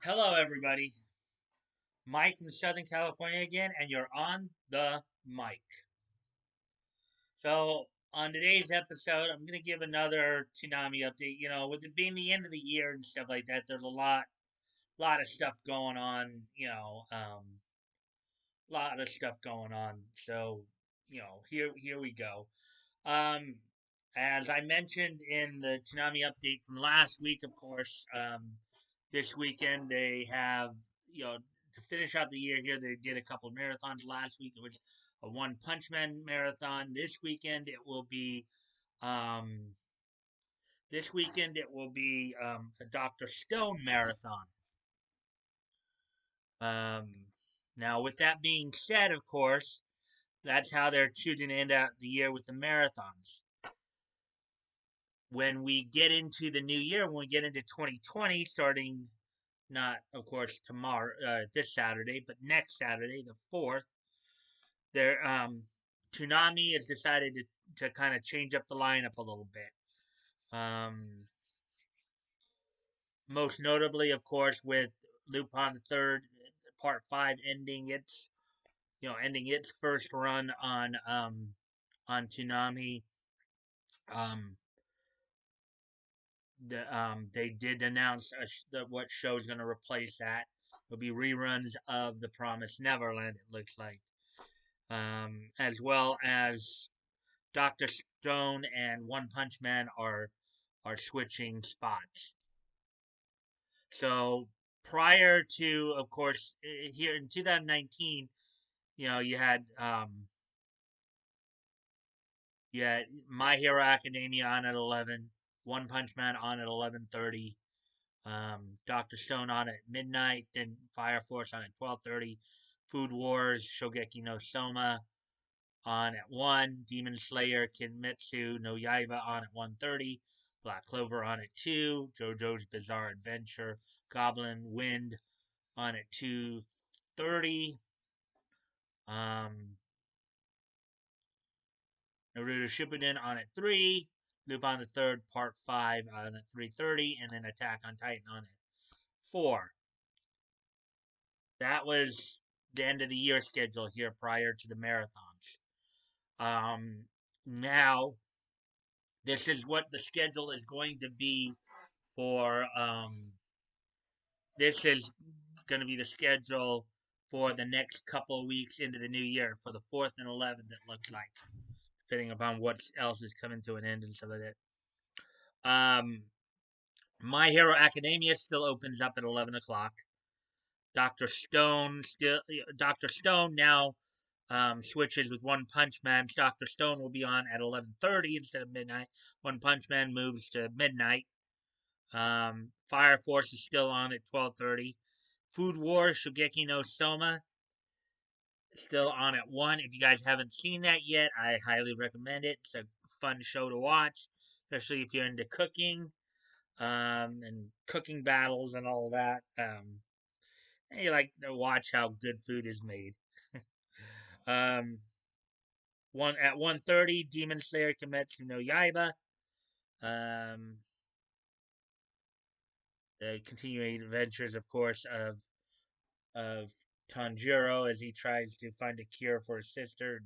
Hello, everybody. Mike from Southern California again, and you're on the mic. So, on today's episode, I'm going to give another Toonami update. With it being the end of the year and stuff like that, there's a lot of stuff going on. A lot of stuff going on. So, here we go. Um, as I mentioned in the Toonami update from last week, of course, this weekend they have, to finish out the year here, they did a couple of marathons last week. It was a One Punch Man marathon. Um, this weekend it will be a Dr. Stone marathon. Um, Now, with that being said, of course, that's how they're choosing to end out the year with the marathons. When we get into the new year, when we get into 2020, starting not, of course, tomorrow, this Saturday, but next Saturday, the 4th, there, Toonami has decided to kind of change up the lineup a little bit. Most notably, of course, with Lupin the Third, Part Five, ending its first run on Toonami. Um, they did announce what show is going to replace that. It'll be reruns of The Promised Neverland. It looks like, as well as Doctor Stone and One Punch Man are switching spots. So prior to, of course, here in 2019, you had My Hero Academia on at 11, One Punch Man on at 11:30, Doctor Stone on at midnight, then Fire Force on at 12:30, Food Wars Shogeki no Soma on at 1, Demon Slayer Kimetsu no Yaiba on at 1:30, Black Clover on at 2, JoJo's Bizarre Adventure Goblin Wind on at 2:30, um, Naruto Shippuden on at 3, Lupin the Third Part 5 on at 3:30, and then Attack on Titan on at 4. That was the end of the year schedule here prior to the marathons. Now, this is what the schedule is going to be for. This is going to be the schedule for the next couple of weeks into the new year for the 4th and 11th, it looks like, depending upon what else is coming to an end and stuff like that. My Hero Academia still opens up at 11 o'clock. Doctor Stone now switches with One Punch Man. Doctor Stone will be on at 11:30 instead of midnight. One Punch Man moves to midnight. Fire Force is still on at 12:30. Food Wars Shogeki no Soma still on at 1. If you guys haven't seen that yet, I highly recommend it. It's a fun show to watch, especially if you're into cooking and cooking battles and all that. And you like to watch how good food is made. Um, one at 1:30, Demon Slayer Kimetsu no Yaiba. Um, the continuing adventures, of course, of Tanjiro as he tries to find a cure for his sister,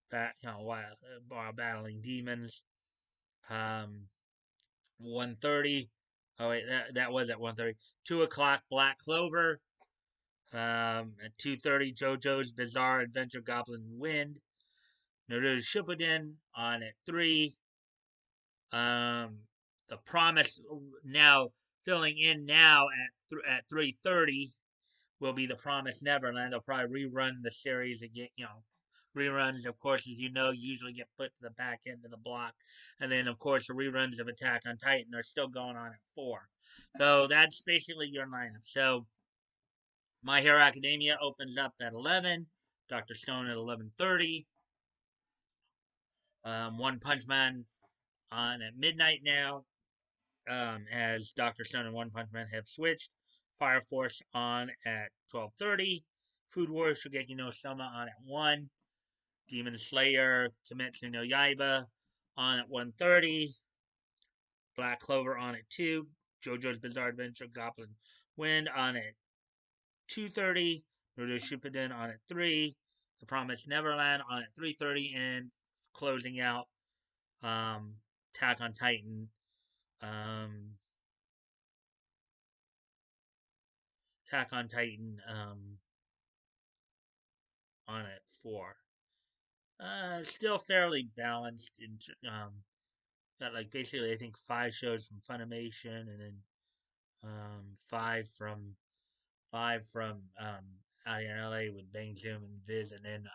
while battling demons. 1:30. Oh wait, that was at 1:30. 2 o'clock, Black Clover. At 2:30, JoJo's Bizarre Adventure Goblin Wind. Naruto Shippuden on at 3. The Promise now filling in now at 3:30 will be The Promise Neverland. They'll probably rerun the series again. Reruns, of course, as you know, usually get put to the back end of the block, and then of course the reruns of Attack on Titan are still going on at 4. So that's basically your lineup. So My Hero Academia opens up at 11. Doctor Stone at 11:30. One Punch Man on at midnight now, as Doctor Stone and One Punch Man have switched. Fire Force on at 12:30. Food Wars Shogeki no Soma on at 1. Demon Slayer Kimetsu no Yaiba on at 1:30. Black Clover on at 2. JoJo's Bizarre Adventure Goblin Wind on at 2:30, Naruto Shippuden on at 3, The Promised Neverland on at 3:30, and closing out Attack on Titan. Attack on Titan on at 4. Still fairly balanced. Got like basically I think 5 shows from Funimation, and then five from out here in LA with Bang Zoom and Viz, and then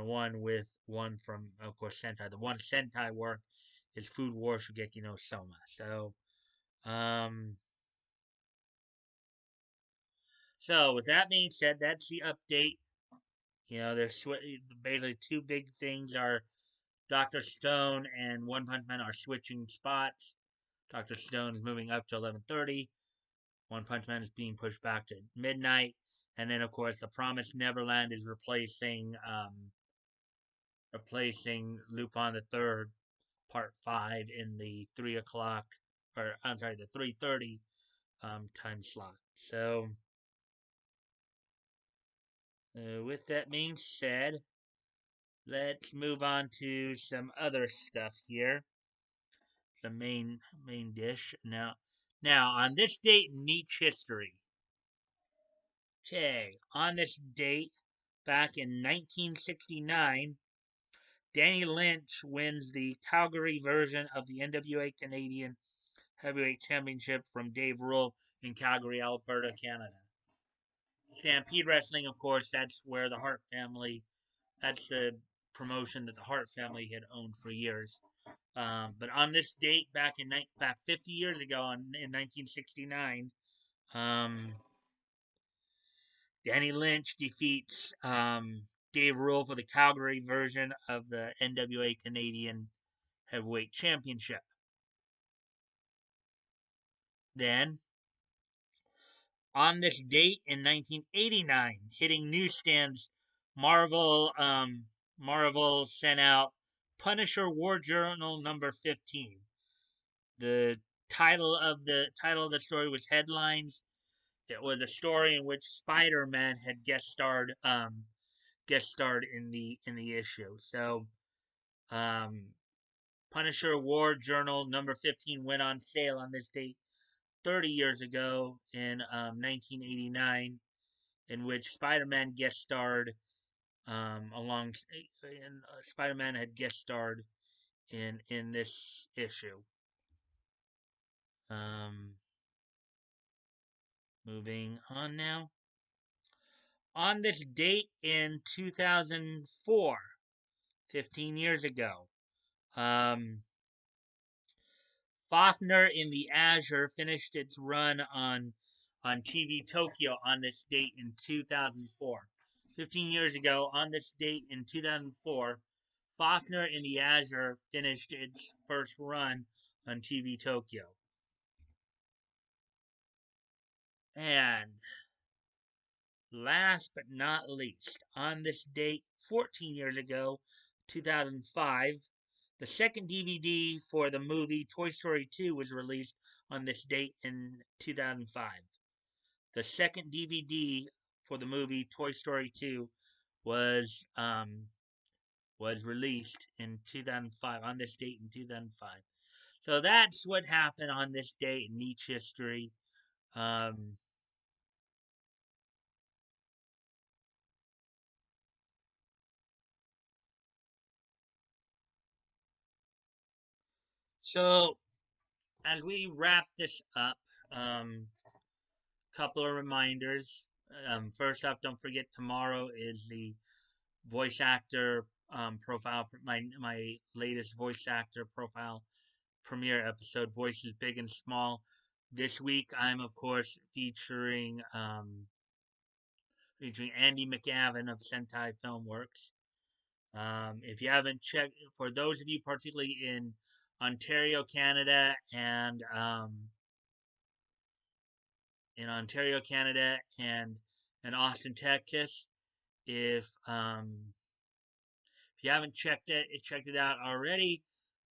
one from of course Sentai. The one Sentai work is Food War Shugeki no Soma. Um, so with that being said, that's the update. There's basically two big things are Dr. Stone and One Punch Man are switching spots. Dr. Stone is moving up to 11:30. One Punch Man is being pushed back to midnight, and then of course The Promised Neverland is replacing Lupin the Third Part 5 in the 3 o'clock, or I'm sorry, the 3:30 time slot. So with that being said, let's move on to some other stuff here. The main dish now on this date in Nietzsche history. Okay, on this date back in 1969, Danny Lynch wins the Calgary version of the NWA Canadian Heavyweight Championship from Dave Rule in Calgary, Alberta, Canada. Stampede Wrestling, of course, that's where the Hart family, that's the promotion that the Hart family had owned for years. But on this date, back 50 years ago, in 1969, Danny Lynch defeats Dave Rule for the Calgary version of the NWA Canadian Heavyweight Championship. Then, on this date in 1989, hitting newsstands, Marvel sent out Punisher War Journal number 15. The title of the story was Headlines. It was a story in which Spider-Man had guest starred in the issue. So, Punisher War Journal number 15 went on sale on this date 30 years ago in 1989, in which Spider-Man guest starred Spider-Man had guest starred in this issue. Moving on now. On this date in 2004, 15 years ago, Fafner in the Azure finished its run on TV Tokyo on this date in 2004. 15 years ago, on this date in 2004, Fafner in the Azure finished its first run on TV Tokyo. And last but not least, on this date 14 years ago, 2005, the second DVD for the movie Toy Story 2 was released on this date in 2005. The second DVD for the movie Toy Story 2 was released in 2005, on this date in 2005. So that's what happened on this date in Nietzsche history. So as we wrap this up, couple of reminders. First off, don't forget tomorrow is the voice actor profile, my latest voice actor profile premiere episode, Voices Big and Small. This week, I'm of course featuring Andy McGavin of Sentai Filmworks. If you haven't checked, for those of you particularly in Ontario, Canada, and in Austin, Texas, if you haven't checked it out already,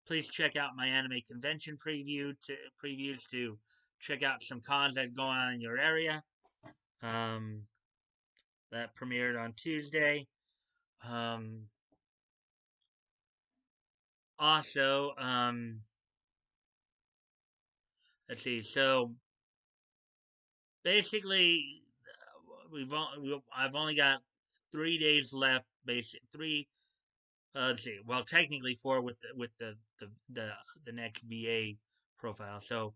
please check out my anime convention previews to check out some cons that go on in your area. That premiered on Tuesday. Also, let's see. So basically, I've only got 3 days left. Basic three. Let's see. Well, technically four with the next VA profile. So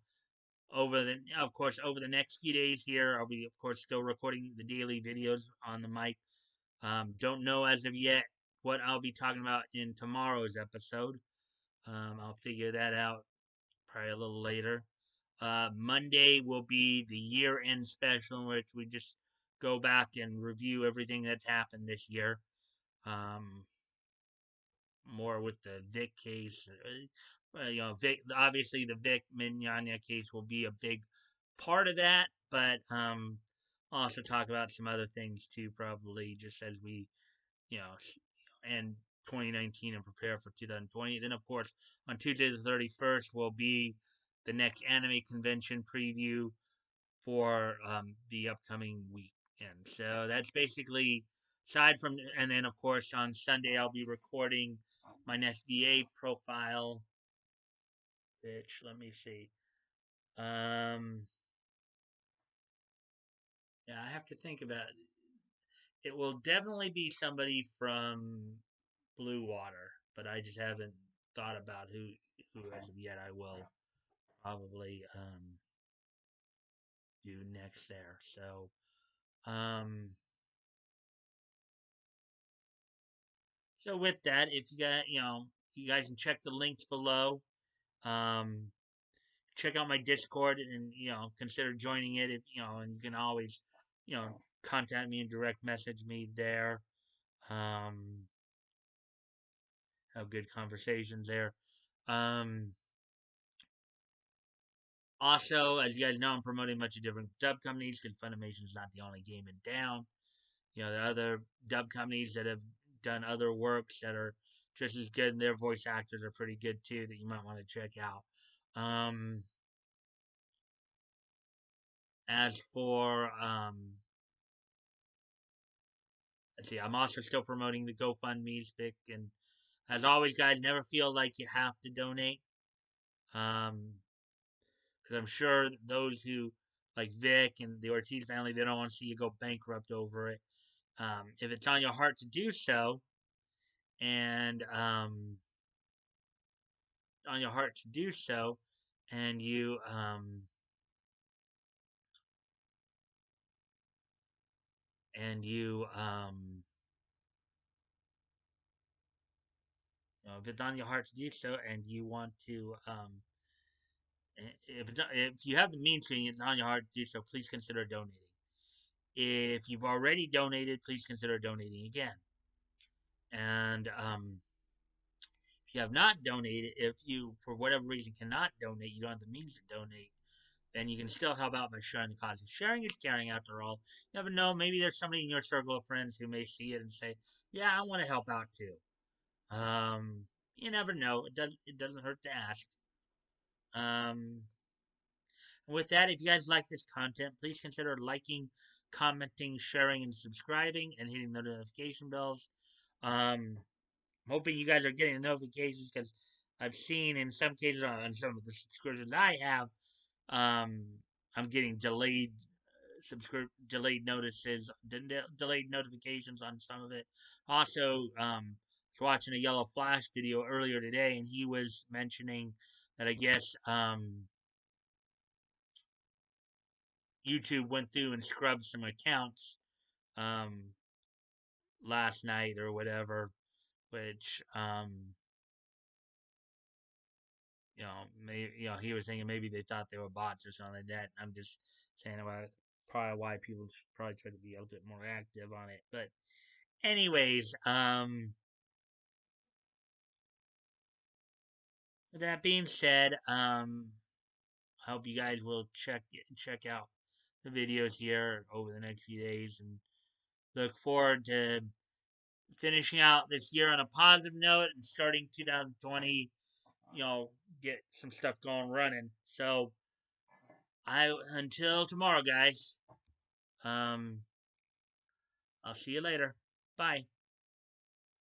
of course over the next few days here, I'll be of course still recording the daily videos on the mic. Don't know as of yet what I'll be talking about in tomorrow's episode. I'll figure that out probably a little later. Monday will be the year-end special, in which we just go back and review everything that's happened this year. Um, More with the Vic case. Vic. Obviously, the Vic Mignogna case will be a big part of that, but also talk about some other things too, probably just as we, you know, end 2019 and prepare for 2020. Then, of course, on Tuesday the 31st will be the next anime convention preview for the upcoming weekend. So that's basically, aside from, and then, of course, on Sunday I'll be recording my next VA profile, which, let me see. Yeah, I have to think about it. It will definitely be somebody from Blue Water, but I just haven't thought about who as of yet I will probably do next there. Um, so with that, if you got you guys can check the links below. Um, Check out my Discord and consider joining it. If and you can always contact me and direct message me there. Um, have good conversations there. Um, Also, as you guys know, I'm promoting a bunch of different dub companies because Funimation is not the only game in town. There are other dub companies that have done other works that are just as good, and their voice actors are pretty good too that you might want to check out. As for let's see, I'm also still promoting the GoFundMe's, Vic, and as always, guys, never feel like you have to donate. Because I'm sure those who like Vic and the Ortiz family, they don't want to see you go bankrupt over it. If it's on your heart to do so, and on your heart to do so, and if it's on your heart to do so, and you want to if you have the means to, and it's on your heart to do so, please consider donating. If you've already donated, please consider donating again. And if you have not donated, if you, for whatever reason, cannot donate, you don't have the means to donate, then you can still help out by sharing the cause. Sharing is caring, after all. You never know, maybe there's somebody in your circle of friends who may see it and say, yeah, I want to help out too. You never know. It doesn't hurt to ask. Um, with that, if you guys like this content, please consider liking, commenting, sharing, and subscribing, and hitting the notification bells. I'm hoping you guys are getting the notifications because I've seen in some cases on some of the subscriptions I have, um, I'm getting delayed notices, delayed notifications on some of it. Also, was watching a Yellow Flash video earlier today, and he was mentioning that I guess YouTube went through and scrubbed some accounts um, last night or whatever, which maybe he was thinking maybe they thought they were bots or something like that. I'm just saying about probably why people probably try to be a little bit more active on it. But anyways, with that being said, I hope you guys will check out the videos here over the next few days and look forward to finishing out this year on a positive note and starting 2020, get some stuff going running. So until tomorrow, guys. I'll see you later. Bye.